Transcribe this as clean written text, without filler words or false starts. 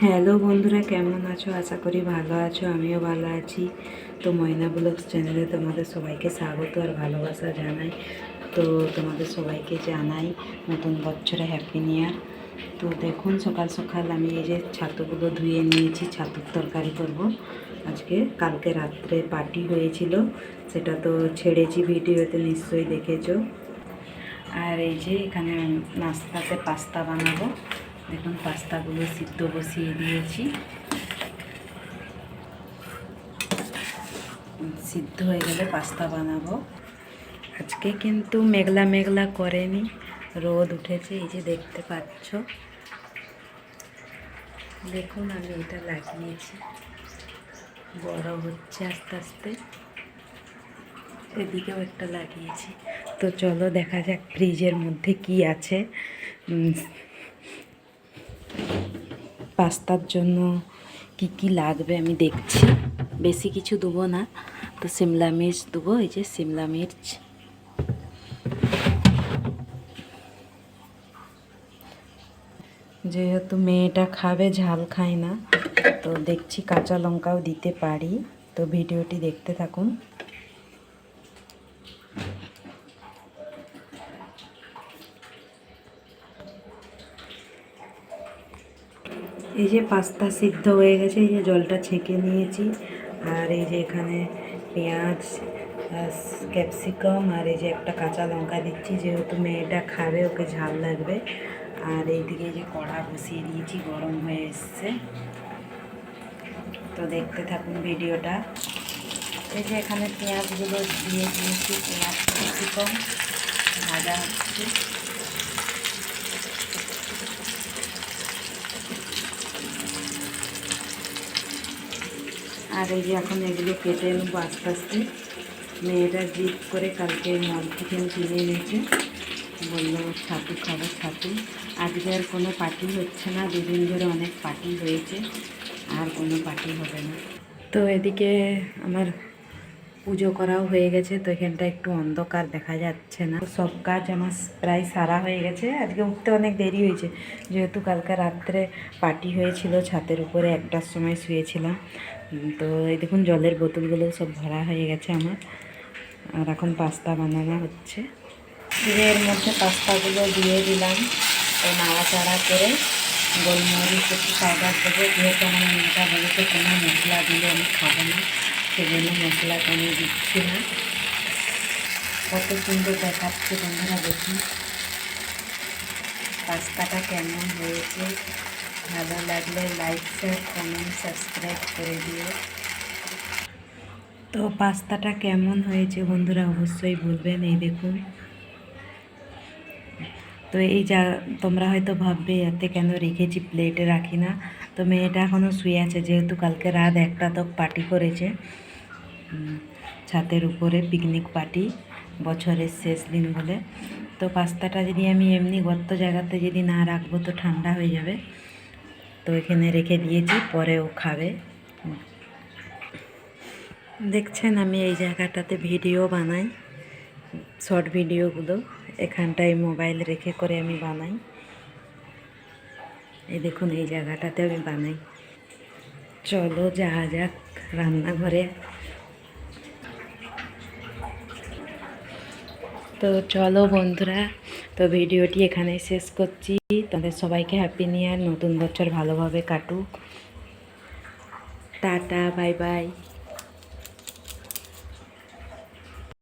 Hello বন্ধুরা, কেমন আছো? আশা করি ভালো আছো, আমিও ভালো আছি। তো ময়না ব্লগস চ্যানেলে তোমাদের সবাইকে স্বাগত আর ভালোবাসা জানাই। তো তোমাদের সবাইকে জানাই নতুন বছরে হ্যাপি নিউ ইয়ার। তো দেখুন, সকাল সকাল আমি এই যে ছাতুগুলো ধুয়ে নিয়েছি, ছাতুর তরকারি করব আজকে। কালকে রাত্রে পার্টি হয়েছিল, সেটা তো ছেড়েছি, ভিডিওতে নিশ্চয়ই দেখেছো। আর এই যে এখানে নাস্তাতে পাস্তা বানাবো। দেখুন, পাস্তাগুলো সিদ্ধ বসিয়ে দিয়েছি, সিদ্ধ হয়ে গেলে পাস্তা বানাবো। আজকে কিন্তু মেঘলা মেঘলা করেনি, রোদ উঠেছে, এই যে দেখতে পাচ্ছ। দেখুন, আমি এটা লাগিয়েছি, বড় হচ্ছে আস্তে আস্তে। এদিকেও একটা লাগিয়েছি। তো চলো দেখা যাক ফ্রিজের মধ্যে কি আছে। পাস্তার জন্য কি কি লাগবে আমি দেখছি। বেশি কিছু দেবো না, তো সিমলা মির্চ দেবো। এই যে সিমলা মির্চ, যেহেতু মেয়েটা খাবে, ঝাল খায় না, তো দেখছি কাঁচা লঙ্কাও দিতে পারি। তো ভিডিওটি দেখতে থাকুন। এই যে পাস্তা সিদ্ধ হয়ে গেছে, এই যে জলটা ছেঁকে নিয়েছি। আর এই যে এখানে পেঁয়াজ, ক্যাপসিকাম আর এই যে একটা কাঁচা লঙ্কা দিচ্ছি, যেহেতু মেয়েটা খাবে, ওকে ঝাল লাগবে। আর এইদিকে যে কড়া বসিয়ে দিয়েছি, গরম হয়ে এসছে। তো দেখতে থাকুন ভিডিওটা। এই যে এখানে পেঁয়াজগুলো দিয়ে দিয়েছি, পেঁয়াজ ক্যাপসিকাম ভাজা হচ্ছে। আর এই যে এখন এগুলো কেটে নেবো আস্তে আস্তে। মেয়েরা জিদ করে কালকে মল চিকেন কিনে এনেছে, বললো ছাতু খাবো ছাতু। আজকে আর কোনো পার্টি হচ্ছে না, দুদিন ধরে অনেক পার্টি হয়েছে, আর কোনো পার্টি হবে না। তো এদিকে আমার পুজো করাও হয়ে গেছে, তো এখানটা একটু অন্ধকার দেখা যাচ্ছে না। সব কাজ আমার প্রায় সারা হয়ে গেছে। আজকে উঠতে অনেক দেরি হয়েছে, যেহেতু কালকে রাত্রে পার্টি হয়েছিল, ছাদের উপরে 1টার সময় শুয়েছিলাম। তো এই দেখুন, জলের বোতলগুলো সব ভরা হয়ে গেছে আমার। আর এখন পাস্তা বানানো হচ্ছে। এর মধ্যে পাস্তাগুলো দিয়ে দিলাম, তো নাড়াচাড়া করে গোলমরিচ একটু পাউডার দেবো। যেহেতু আমার মেয়েটা বলেছে কোনো মশলা দিলে আমি খাবো না, সেজন্য মশলাটা আমি দিচ্ছি না। কত সুন্দর দেখাচ্ছে বন্ধুরা, দেখুন পাস্তাটা কেমন হয়েছে। ভালো লাগলে লাইক, শেয়ার, কমেন্ট, সাবস্ক্রাইব করে দিও। তো পাস্তাটা কেমন হয়েছে বন্ধুরা অবশ্যই বলবেন। এই দেখুন, তো এই যা তোমরা হয়তো ভাববে এতে কেন রেখেছি, প্লেটে রাখি না। তো মেয়েটা এখনও শুয়ে আছে, যেহেতু কালকে রাত 1টা তক পার্টি করেছে ছাদের উপরে, পিকনিক পার্টি, বছরের শেষ দিন বলে। তো পাস্তাটা যদি আমি এমনি গর্ত জায়গাতে যদি না রাখবো, তো ঠান্ডা হয়ে যাবে। তো এখানে রেখে দিয়েছি, পরেও খাবে। দেখছেন, আমি এই জায়গাটাতে ভিডিও বানাই, শর্ট ভিডিওগুলো এখানটায় মোবাইল রেখে করে আমি বানাই। এই দেখুন, এই জায়গাটাতে আমি বানাই। চলো যাওয়া যাক রান্নাঘরে। তো চলো বন্ধুরা, তো ভিডিওটি এখানেই শেষ করছি। তাদের সবাইকে হ্যাপি নিউ ইয়ার, নতুন বছর ভালোভাবে কাটুক। Tata, bye bye.